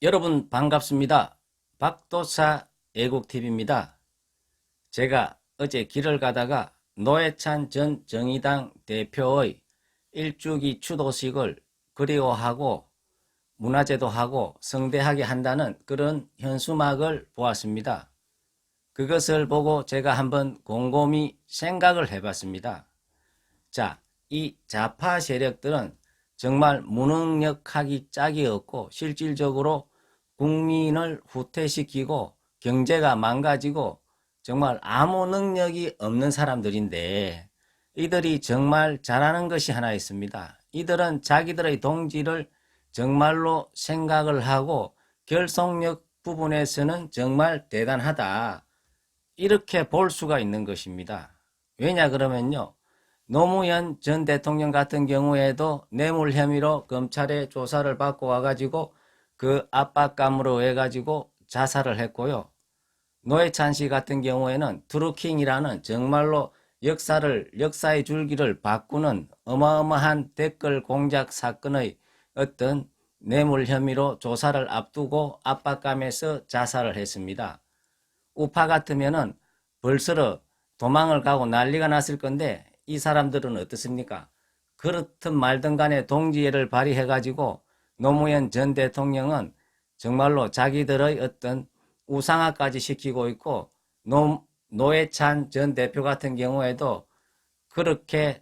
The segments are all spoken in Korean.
여러분 반갑습니다. 박도사 애국TV입니다. 제가 어제 길을 가다가 노회찬 전 정의당 대표의 일주기 추도식을 그리워하고 문화제도 하고 성대하게 한다는 그런 현수막을 보았습니다. 그것을 보고 제가 한번 곰곰이 생각을 해봤습니다. 자, 이 좌파 세력들은 정말 무능력하기 짝이 없고 실질적으로 국민을 후퇴시키고 경제가 망가지고 정말 아무 능력이 없는 사람들인데 이들이 정말 잘하는 것이 하나 있습니다. 이들은 자기들의 동지를 정말로 생각을 하고 결속력 부분에서는 정말 대단하다. 이렇게 볼 수가 있는 것입니다. 왜냐 그러면요. 노무현 전 대통령 같은 경우에도 뇌물 혐의로 검찰의 조사를 받고 와가지고 그 압박감으로 해가지고 자살을 했고요. 노회찬 씨 같은 경우에는 트루킹이라는 정말로 역사의 줄기를 바꾸는 어마어마한 댓글 공작 사건의 어떤 뇌물 혐의로 조사를 앞두고 압박감에서 자살을 했습니다. 우파 같으면은 벌써 도망을 가고 난리가 났을 건데 이 사람들은 어떻습니까? 그렇든 말든 간에 동지애를 발휘해가지고 노무현 전 대통령은 정말로 자기들의 어떤 우상화까지 시키고 있고 노회찬 전 대표 같은 경우에도 그렇게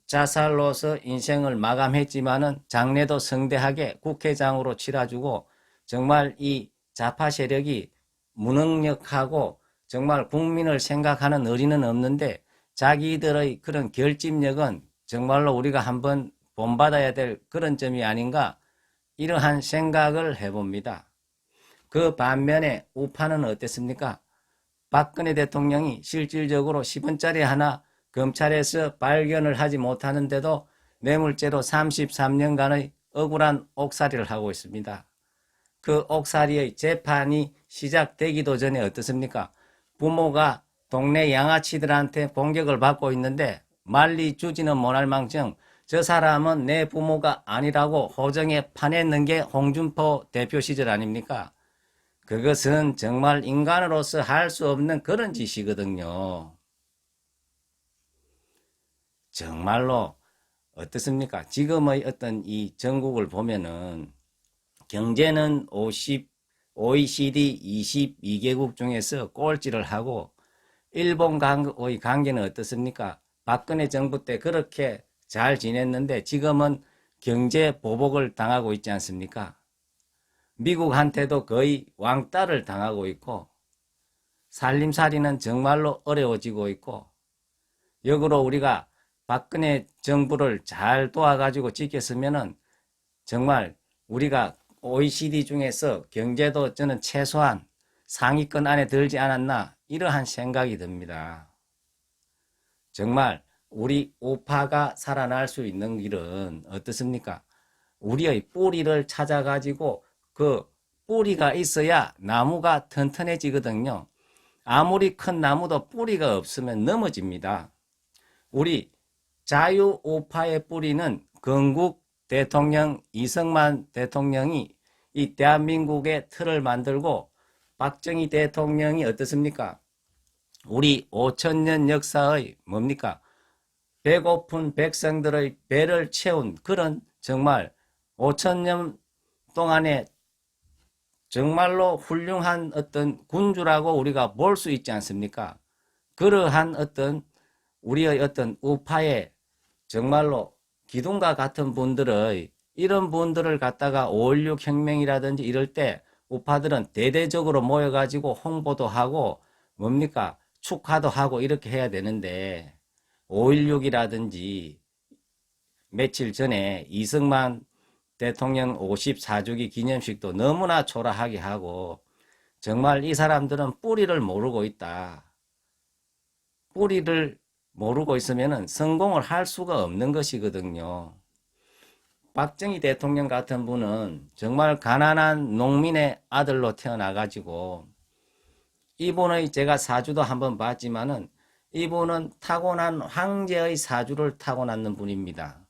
자살로서 인생을 마감했지만은 장례도 성대하게 국회장으로 치러주고 정말 이 좌파 세력이 무능력하고 정말 국민을 생각하는 의리는 없는데 자기들의 그런 결집력은 정말로 우리가 한번 본받아야 될 그런 점이 아닌가 이러한 생각을 해봅니다. 그 반면에 우파는 어땠습니까? 박근혜 대통령이 실질적으로 10원짜리 하나 검찰에서 발견을 하지 못하는데도 뇌물죄로 33년간의 억울한 옥살이를 하고 있습니다. 그 옥살이의 재판이 시작되기도 전에 어떻습니까? 부모가 동네 양아치들한테 공격을 받고 있는데 말리 주지는 못할 망정 저 사람은 내 부모가 아니라고 호정에 파냈는 게 홍준표 대표 시절 아닙니까? 그것은 정말 인간으로서 할 수 없는 그런 짓이거든요. 정말로 어떻습니까? 지금의 어떤 이 전국을 보면은 경제는 OECD 22개국 중에서 꼴찌를 하고 일본과의 관계는 어떻습니까? 박근혜 정부 때 그렇게 잘 지냈는데 지금은 경제 보복을 당하고 있지 않습니까? 미국한테도 거의 왕따를 당하고 있고 살림살이는 정말로 어려워지고 있고 역으로 우리가 박근혜 정부를 잘 도와가지고 지켰으면은 정말 우리가 OECD 중에서 경제도 저는 최소한 상위권 안에 들지 않았나 이러한 생각이 듭니다. 정말 우리 우파가 살아날 수 있는 길은 어떻습니까? 우리의 뿌리를 찾아가지고 그 뿌리가 있어야 나무가 튼튼해지거든요. 아무리 큰 나무도 뿌리가 없으면 넘어집니다. 우리 자유우파의 뿌리는 건국 대통령 이승만 대통령이 이 대한민국의 틀을 만들고 박정희 대통령이 어떻습니까? 우리 5천년 역사의 뭡니까? 배고픈 백성들의 배를 채운 그런 정말 5천년 동안에 정말로 훌륭한 어떤 군주라고 우리가 볼 수 있지 않습니까? 그러한 어떤 우리의 어떤 우파의 정말로 기둥과 같은 분들의 이런 분들을 갖다가 5.16 혁명이라든지 이럴 때 우파들은 대대적으로 모여가지고 홍보도 하고 뭡니까? 축하도 하고 이렇게 해야 되는데 5.16이라든지 며칠 전에 이승만 대통령 54주기 기념식도 너무나 초라하게 하고 정말 이 사람들은 뿌리를 모르고 있다. 뿌리를 모르고 있으면 성공을 할 수가 없는 것이거든요. 박정희 대통령 같은 분은 정말 가난한 농민의 아들로 태어나가지고 이분의 제가 사주도 한번 봤지만은 이분은 타고난 황제의 사주를 타고났는 분입니다.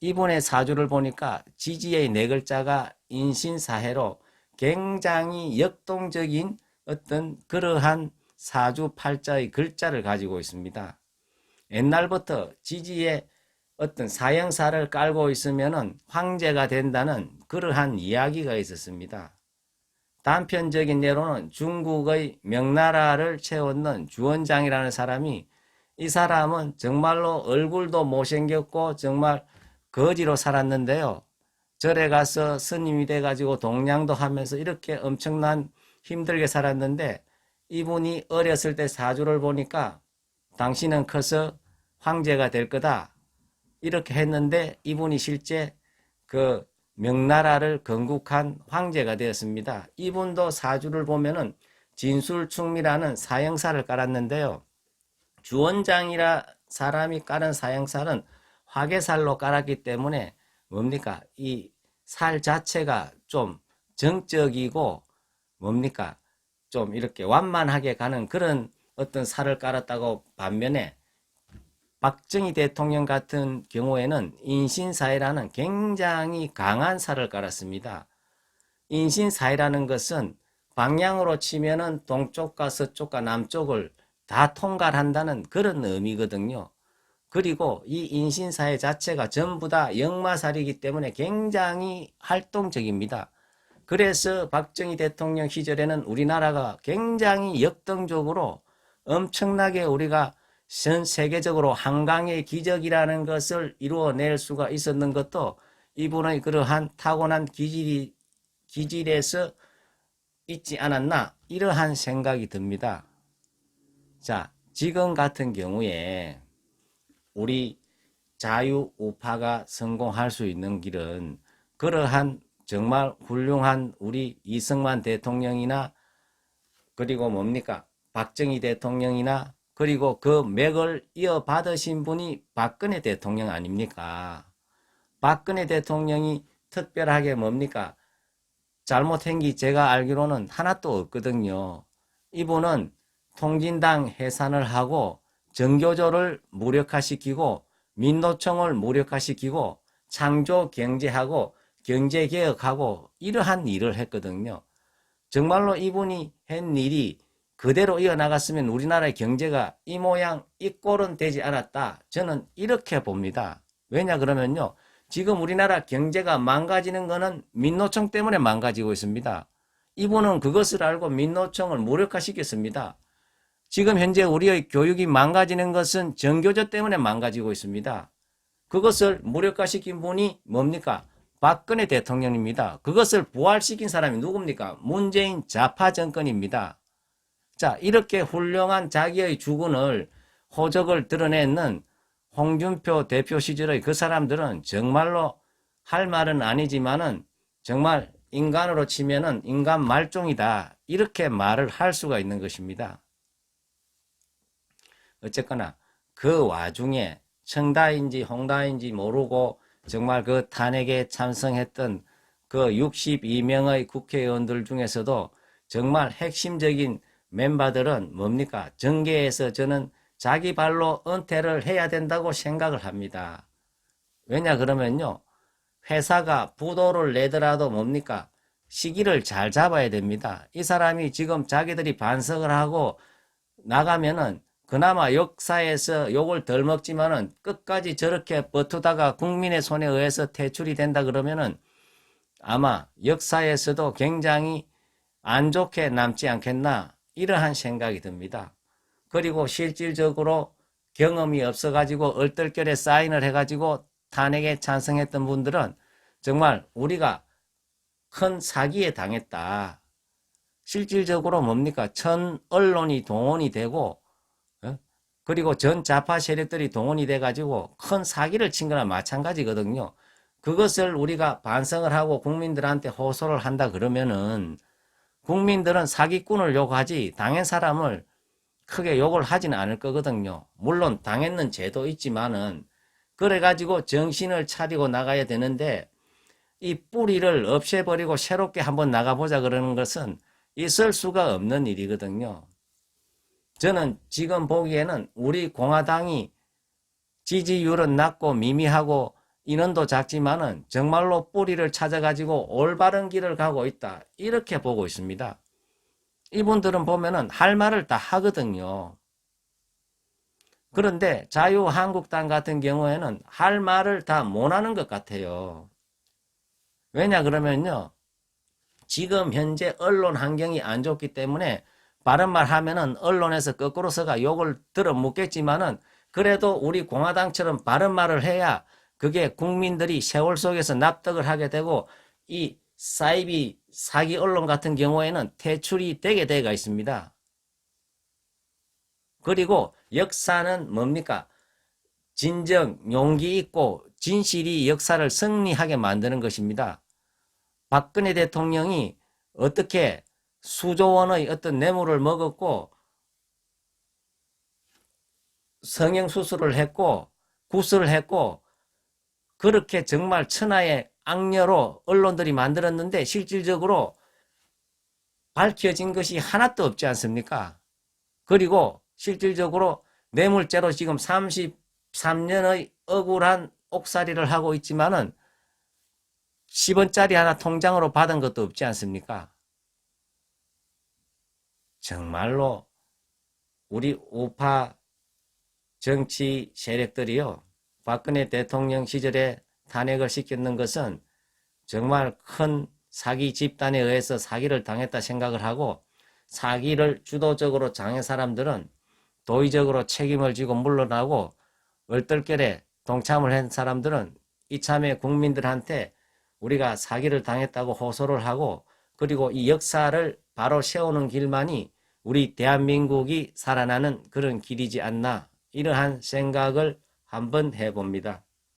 이분의 사주를 보니까 지지의 네 글자가 인신사해로 굉장히 역동적인 어떤 그러한 사주 팔자의 글자를 가지고 있습니다. 옛날부터 지지에 어떤 사형사를 깔고 있으면은 황제가 된다는 그러한 이야기가 있었습니다. 단편적인 예로는 중국의 명나라를 채웠는 주원장이라는 사람이, 이 사람은 정말로 얼굴도 못생겼고 정말 거지로 살았는데요. 절에 가서 스님이 돼가지고 동냥도 하면서 이렇게 엄청난 힘들게 살았는데, 이분이 어렸을 때 사주를 보니까 당신은 커서 황제가 될 거다 이렇게 했는데, 이분이 실제 그 명나라를 건국한 황제가 되었습니다. 이분도 사주를 보면은 진술충미라는 사형사를 깔았는데요. 주원장이라 사람이 깔은 사형살은 화개살로 깔았기 때문에 뭡니까? 이 살 자체가 좀 정적이고 뭡니까? 좀 이렇게 완만하게 가는 그런 어떤 살을 깔았다고, 반면에 박정희 대통령 같은 경우에는 인신사회라는 굉장히 강한 살을 깔았습니다. 인신사회라는 것은 방향으로 치면은 동쪽과 서쪽과 남쪽을 다 통괄한다는 그런 의미거든요. 그리고 이 인신사회 자체가 전부 다 역마살이기 때문에 굉장히 활동적입니다. 그래서 박정희 대통령 시절에는 우리나라가 굉장히 역동적으로 엄청나게 우리가 전 세계적으로 한강의 기적이라는 것을 이루어낼 수가 있었는 것도 이분의 그러한 타고난 기질에서 있지 않았나, 이러한 생각이 듭니다. 자, 지금 같은 경우에 우리 자유우파가 성공할 수 있는 길은 그러한 정말 훌륭한 우리 이승만 대통령이나, 그리고 뭡니까? 박정희 대통령이나, 그리고 그 맥을 이어받으신 분이 박근혜 대통령 아닙니까? 박근혜 대통령이 특별하게 뭡니까? 잘못한 게 제가 알기로는 하나도 없거든요. 이분은 통진당 해산을 하고 정교조를 무력화시키고 민노총을 무력화시키고 창조경제하고 경제개혁하고 이러한 일을 했거든요. 정말로 이분이 한 일이 그대로 이어나갔으면 우리나라의 경제가 이 모양 이 꼴은 되지 않았다, 저는 이렇게 봅니다. 왜냐 그러면요, 지금 우리나라 경제가 망가지는 것은 민노총 때문에 망가지고 있습니다. 이분은 그것을 알고 민노총을 무력화시켰습니다. 지금 현재 우리의 교육이 망가지는 것은 정교조 때문에 망가지고 있습니다. 그것을 무력화시킨 분이 뭡니까? 박근혜 대통령입니다. 그것을 부활시킨 사람이 누굽니까? 문재인 좌파 정권입니다. 자, 이렇게 훌륭한 자기의 주군을, 호적을 드러내는 홍준표 대표 시절의 그 사람들은 정말로 할 말은 아니지만은 정말 인간으로 치면은 인간 말종이다, 이렇게 말을 할 수가 있는 것입니다. 어쨌거나 그 와중에 청다인지 홍다인지 모르고 정말 그 탄핵에 찬성했던 그 62명의 국회의원들 중에서도 정말 핵심적인 멤버들은 뭡니까? 정계에서 저는 자기 발로 은퇴를 해야 된다고 생각을 합니다. 왜냐 그러면요, 회사가 부도를 내더라도 뭡니까? 시기를 잘 잡아야 됩니다. 이 사람이 지금 자기들이 반성을 하고 나가면은 그나마 역사에서 욕을 덜 먹지만은 끝까지 저렇게 버투다가 국민의 손에 의해서 퇴출이 된다 그러면은 아마 역사에서도 굉장히 안 좋게 남지 않겠나, 이러한 생각이 듭니다. 그리고 실질적으로 경험이 없어가지고 얼떨결에 사인을 해가지고 탄핵에 찬성했던 분들은 정말 우리가 큰 사기에 당했다. 실질적으로 뭡니까? 전 언론이 동원이 되고, 그리고 전 좌파 세력들이 동원이 돼가지고 큰 사기를 친 거나 마찬가지거든요. 그것을 우리가 반성을 하고 국민들한테 호소를 한다 그러면은 국민들은 사기꾼을 욕하지 당한 사람을 크게 욕을 하지는 않을 거거든요. 물론 당했는 죄도 있지만은, 그래가지고 정신을 차리고 나가야 되는데 이 뿌리를 없애버리고 새롭게 한번 나가보자 그러는 것은 있을 수가 없는 일이거든요. 저는 지금 보기에는 우리 공화당이 지지율은 낮고 미미하고 인원도 작지만은 정말로 뿌리를 찾아가지고 올바른 길을 가고 있다. 이렇게 보고 있습니다. 이분들은 보면은 할 말을 다 하거든요. 그런데 자유한국당 같은 경우에는 할 말을 다 못하는 것 같아요. 왜냐 그러면요. 지금 현재 언론 환경이 안 좋기 때문에 바른 말 하면은 언론에서 거꾸로 서가 욕을 들어 묻겠지만은 그래도 우리 공화당처럼 바른 말을 해야 그게 국민들이 세월 속에서 납득을 하게 되고 이 사이비 사기 언론 같은 경우에는 퇴출이 되게 되어 있습니다. 그리고 역사는 뭡니까? 진정, 용기 있고 진실이 역사를 승리하게 만드는 것입니다. 박근혜 대통령이 어떻게 수조 원의 어떤 뇌물을 먹었고 성형수술을 했고 구술을 했고 그렇게 정말 천하의 악녀로 언론들이 만들었는데 실질적으로 밝혀진 것이 하나도 없지 않습니까? 그리고 실질적으로 뇌물죄로 지금 33년의 억울한 옥살이를 하고 있지만은 10원짜리 하나 통장으로 받은 것도 없지 않습니까? 정말로 우리 우파 정치 세력들이요. 박근혜 대통령 시절에 탄핵을 시켰는 것은 정말 큰 사기 집단에 의해서 사기를 당했다 생각을 하고 사기를 주도적으로 당한 사람들은 도의적으로 책임을 지고 물러나고 얼떨결에 동참을 한 사람들은 이참에 국민들한테 우리가 사기를 당했다고 호소를 하고 그리고 이 역사를 바로 세우는 길만이 우리 대한민국이 살아나는 그런 길이지 않나 이러한 생각을 한번 해봅니다.